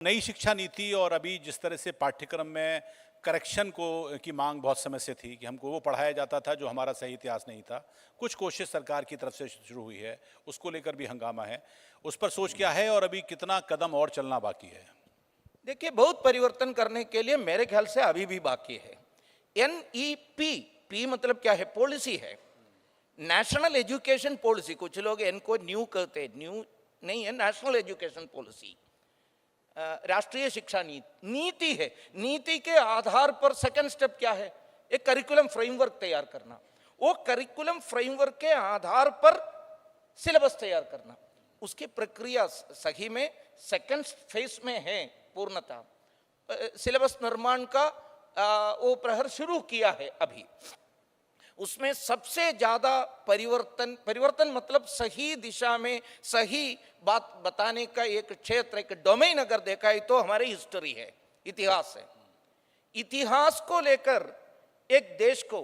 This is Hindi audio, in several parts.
नई शिक्षा नीति और अभी जिस तरह से पाठ्यक्रम में करेक्शन को की मांग बहुत समय से थी कि हमको वो पढ़ाया जाता था जो हमारा सही इतिहास नहीं था। कुछ कोशिश सरकार की तरफ से शुरू हुई है, उसको लेकर भी हंगामा है। उस पर सोच क्या है और अभी कितना कदम और चलना बाकी है? देखिए, बहुत परिवर्तन करने के लिए मेरे ख्याल से अभी भी बाकी है। NEP, पी मतलब क्या है? पॉलिसी है, नेशनल एजुकेशन पॉलिसी। कुछ लोग इनको न्यू कहते हैं, न्यू नहीं है, नेशनल एजुकेशन पॉलिसी, राष्ट्रीय शिक्षा नीति है। नीति के आधार पर सेकंड स्टेप क्या है? एक करिकुलम फ्रेमवर्क तैयार करना। वो करिकुलम फ्रेमवर्क के आधार पर सिलेबस तैयार करना। उसकी प्रक्रिया सही में सेकंड फेज में है पूर्णता। सिलेबस निर्माण का वो प्रहर शुरू किया है अभी। उसमें सबसे ज्यादा परिवर्तन मतलब सही दिशा में सही बात बताने का एक क्षेत्र, एक डोमेन अगर देखा है तो हमारी हिस्ट्री है, इतिहास है। इतिहास को लेकर एक देश को,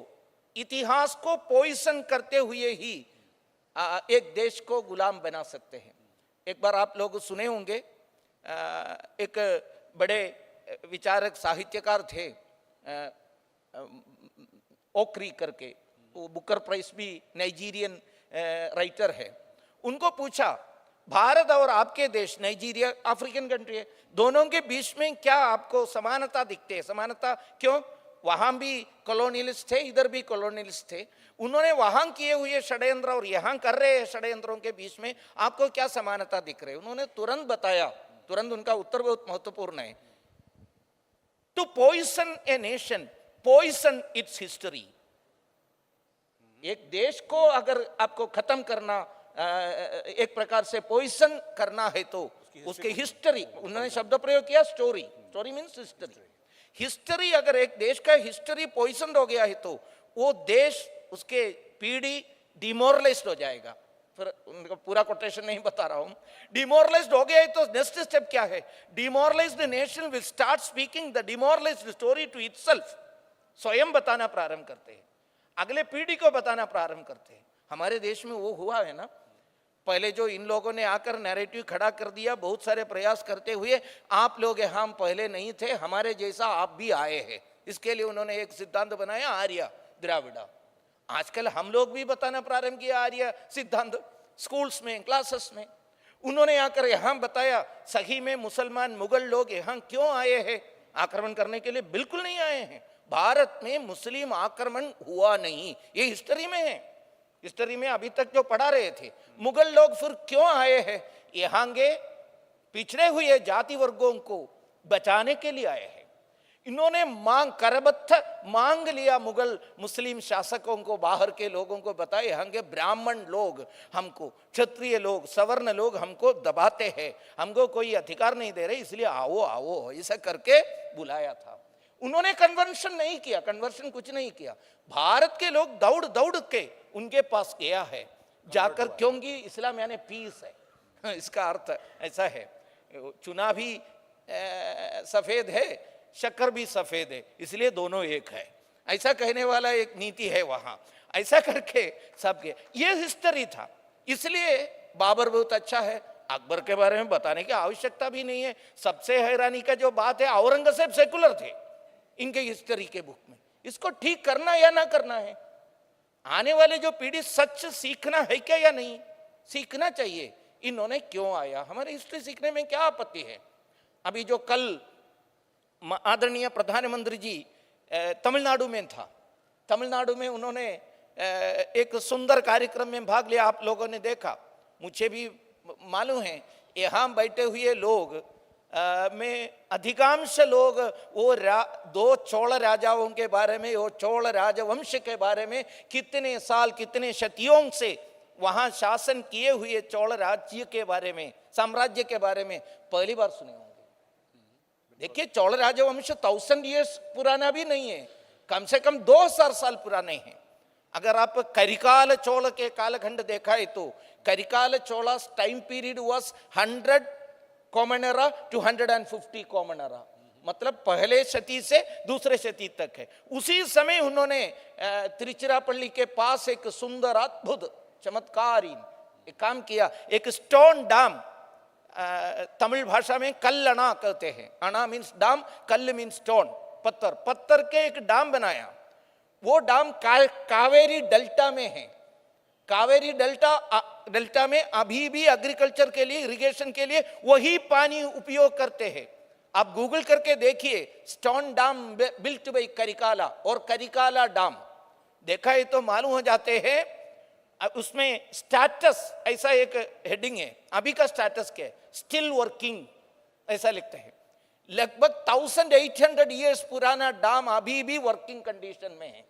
इतिहास को पोइसन करते हुए ही एक देश को गुलाम बना सकते हैं। एक बार आप लोग सुने होंगे, एक बड़े विचारक साहित्यकार थे, ओक्री करके, वो बुकर प्राइज भी नाइजीरियन राइटर है। उनको पूछा, भारत और आपके देश, नाइजीरिया अफ्रीकन कंट्री है, दोनों के बीच में क्या आपको समानता दिखते है? समानता क्यों? वहां भी कॉलोनियलिस्ट थे, इधर भी कॉलोनियलिस्ट थे। उन्होंने वहां किए हुए षड्यंत्र और यहां कर रहे षड्यंत्रों के बीच में आपको क्या समानता दिख रही है? उन्होंने तुरंत बताया, तुरंत उनका उत्तर बहुत महत्वपूर्ण है। To poison a nation, poison its history. एक देश को अगर आपको खत्म करना, एक प्रकार से पॉइसन करना है तो उसकी हिस्ट्री, उन्होंने शब्द प्रयोग किया story, story means history. History, अगर एक देश का हिस्ट्री पॉइसन हो गया है तो वो देश, उसके पीढ़ी डिमोरलाइज्ड हो जाएगा। फिर उनका पूरा कोटेशन नहीं बता रहा हूं। डिमोरलाइज्ड हो गया है तो नेक्स्ट स्टेप क्या है? Demoralised nation will start speaking the demoralised story to itself. स्वयं बताना प्रारंभ करते हैं, अगले पीढ़ी को बताना प्रारंभ करते हैं। हमारे देश में वो हुआ है ना। पहले जो इन लोगों ने आकर नैरेटिव खड़ा कर दिया, बहुत सारे प्रयास करते हुए, आप लोग हम पहले नहीं थे, हमारे जैसा आप भी आए हैं। इसके लिए उन्होंने एक सिद्धांत बनाया, आर्य द्राविड़ा। आजकल हम लोग भी बताना प्रारंभ किया आर्य सिद्धांत, स्कूल्स में, क्लासेस में। उन्होंने आकर यहां बताया, सही में मुसलमान मुगल लोग यहां क्यों आए हैं? आक्रमण करने के लिए बिल्कुल नहीं आए हैं। भारत में मुस्लिम आक्रमण हुआ नहीं, ये हिस्ट्री में है। हिस्ट्री में अभी तक जो पढ़ा रहे थे, मुगल लोग फिर क्यों आए हैं? यहां के पिछड़े हुए जाति वर्गों को बचाने के लिए आए हैं। इन्होंने करबद्ध मांग लिया मुगल मुस्लिम शासकों को, बाहर के लोगों को बताए, यहाँ के ब्राह्मण लोग हमको, क्षत्रिय लोग, सवर्ण लोग हमको दबाते हैं, हमको कोई अधिकार नहीं दे रहे, इसलिए आओ आओ, ऐसा करके बुलाया था। उन्होंने कन्वर्शन नहीं किया, कन्वर्शन कुछ नहीं किया। भारत के लोग दौड़ दौड़ के उनके पास गया है जाकर, क्योंकि इस्लाम यानी पीस है, इसका अर्थ ऐसा है। चुना भी सफेद है, शक्कर भी सफेद है, इसलिए दोनों एक है, ऐसा कहने वाला एक नीति है वहां। ऐसा करके सबके, ये हिस्ट्री था। इसलिए बाबर बहुत अच्छा है, अकबर के बारे में बताने की आवश्यकता भी नहीं है। सबसे हैरानी का जो बात है, औरंगजेब सेकुलर थे इनके हिस्ट्री के बुक में। इसको ठीक करना या ना करना है? आने वाले जो पीढ़ी सच सीखना है क्या या नहीं? सीखना चाहिए। इन्होंने क्यों आया? हमारी हिस्ट्री सीखने में क्या आपत्ति है? अभी जो कल आदरणीय प्रधानमंत्री जी तमिलनाडु में था, तमिलनाडु में उन्होंने एक सुंदर कार्यक्रम में भाग लिया, आप लोगों ने देखा, मुझे भी मालूम है। यहाँ बैठे हुए लोग में अधिकांश लोग वो दो चोल राजाओं के बारे में, वो चोल राजवंश के बारे में, कितने साल कितने शतियों से वहां शासन किए हुए चोल राज्य के बारे में, साम्राज्य के बारे में पहली बार सुने होंगे। देखिए, चोल राजवंश 1000 ईयर्स पुराना भी नहीं है, कम से कम 2000 साल पुराने हैं। अगर आप करिकाल चोल के कालखंड देखा है तो Karikala Cholas time period was 100 common era to 150 common era, मतलब पहले शती से दूसरे शती तक है। उसी समय उन्होंने तिरुचिरापल्ली के पास एक सुंदर अद्भुत चमत्कारी एक काम किया, एक स्टोन डैम तमिल भाषा में कल्लणा कहते हैं। अणा मीन्स डाम, कल्ल मीन्स स्टोन, पत्थर। पत्थर के एक डाम बनाया। वो डाम कावेरी डेल्टा में है। कावेरी डेल्टा में अभी भी एग्रीकल्चर के लिए, इरिगेशन के लिए वही पानी उपयोग करते हैं। आप गूगल करके देखिए, stone dam built by Karikala और करिकाला डैम, देखा है तो मालूम हो जाते हैं। उसमें स्टेटस ऐसा एक हेडिंग है, अभी का स्टेटस क्या है, स्टिल वर्किंग ऐसा लिखते हैं। लगभग 1800 ईयर्स पुराना डैम अभी भी वर्किंग कंडीशन में है।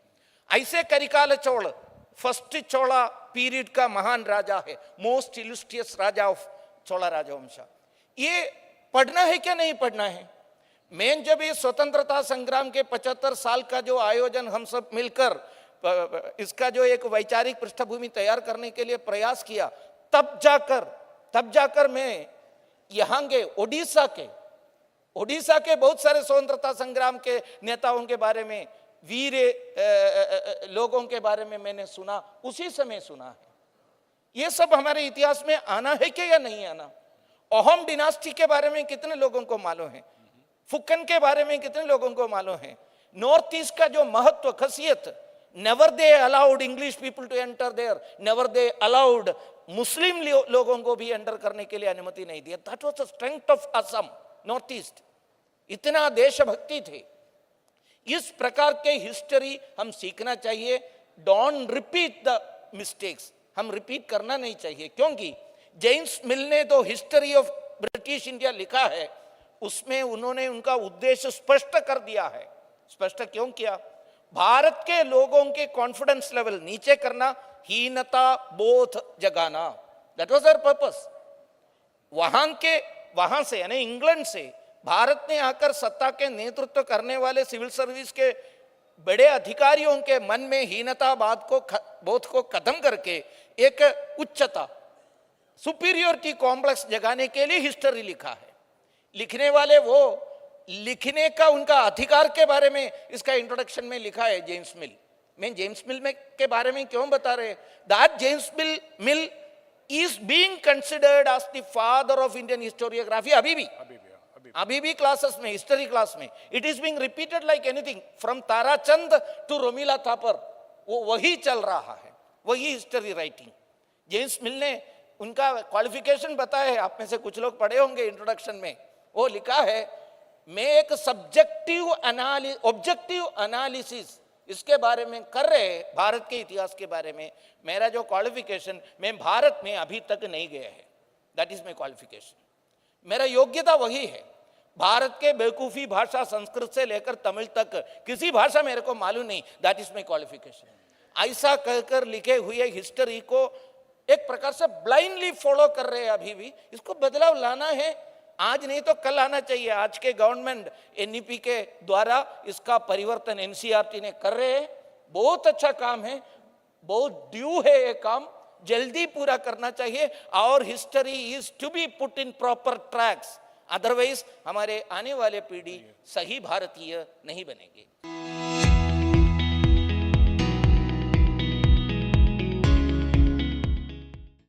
ऐसे करिकाला चोल फर्स्ट चोला पीरियड का महान राजा है, मोस्ट इलस्ट्रियस राजा ऑफ चोला राजवंश। ये पढ़ना है क्या नहीं पढ़ना है? मैं जब ये स्वतंत्रता संग्राम के 75 साल का जो आयोजन हम सब मिलकर इसका जो एक वैचारिक पृष्ठभूमि तैयार करने के लिए प्रयास किया, तब जाकर मैं यहाँ के ओडिशा के बहुत सारे स्वतंत्रता संग्राम के नेताओं के बारे में, वीर लोगों के बारे में मैंने सुना, उसी समय सुना है। ये सब हमारे इतिहास में आना है क्या या नहीं आना? अहोम डिनास्टी के बारे में कितने लोगों को मालूम है? फुकन के बारे में कितने लोगों को मालूम है? नॉर्थ ईस्ट का जो महत्व, खासियत, never they allowed English people to enter there, never they allowed Muslim लोगों को भी एंटर करने के लिए अनुमति नहीं दी। That was the strength of Assam, north east. इतना देशभक्ति थे। इस प्रकार के हिस्ट्री हम सीखना चाहिए। डोंट रिपीट द मिस्टेक्स, हम रिपीट करना नहीं चाहिए। क्योंकि जेम्स मिल ने तो हिस्ट्री ऑफ ब्रिटिश इंडिया लिखा है, उसमें उन्होंने उनका उद्देश्य स्पष्ट कर दिया है। स्पष्ट क्यों किया? भारत के लोगों के कॉन्फिडेंस लेवल नीचे करना, हीनता बोध जगाना, दैट वाज देयर पर्पस। वहां से यानी इंग्लैंड से भारत ने आकर सत्ता के नेतृत्व करने वाले सिविल सर्विस के बड़े अधिकारियों के मन में हीनता बोध को खत्म करके एक उच्चता, सुपीरियोरिटी कॉम्प्लेक्स जगाने के लिए हिस्ट्री लिखा है। लिखने वाले वो, लिखने का उनका अधिकार के बारे में इसका इंट्रोडक्शन में लिखा है जेम्स मिल। मैं जेम्स मिल में के बारे में क्यों बता रहे? That James Mill is being considered as the father of Indian historiography. अभी भी क्लासेस में, हिस्ट्री क्लास में it is being repeated like anything, from Tarachand to Romila Thapar. वो वही चल रहा है, वही हिस्ट्री राइटिंग। जेम्स मिल ने उनका क्वालिफिकेशन बताया है, आप में से कुछ लोग पढ़े होंगे इंट्रोडक्शन में। वो लिखा है, मैं एक ऑब्जेक्टिव एनालिसिस इसके बारे में कर रहे, भारत के इतिहास के बारे में। मेरा जो क्वालिफिकेशन, मैं भारत में अभी तक नहीं गया है, दैट इज माई क्वालिफिकेशन। मेरा योग्यता वही है। भारत के बेवकूफ़ी भाषा, संस्कृत से लेकर तमिल तक किसी भाषा मेरे को मालूम नहीं, दैट इज माई क्वालिफिकेशन। ऐसा कहकर लिखे हुए हिस्ट्री को एक प्रकार से ब्लाइंडली फॉलो कर रहे हैं अभी भी। इसको बदलाव लाना है, आज नहीं तो कल आना चाहिए। आज के गवर्नमेंट एनईपी के द्वारा इसका परिवर्तन एनसीईआरटी ने कर रहे हैं। बहुत अच्छा काम है, बहुत ड्यू है ये काम, जल्दी पूरा करना चाहिए। और history is to be put in proper tracks, otherwise हमारे आने वाले पीढ़ी सही भारतीय नहीं बनेगी।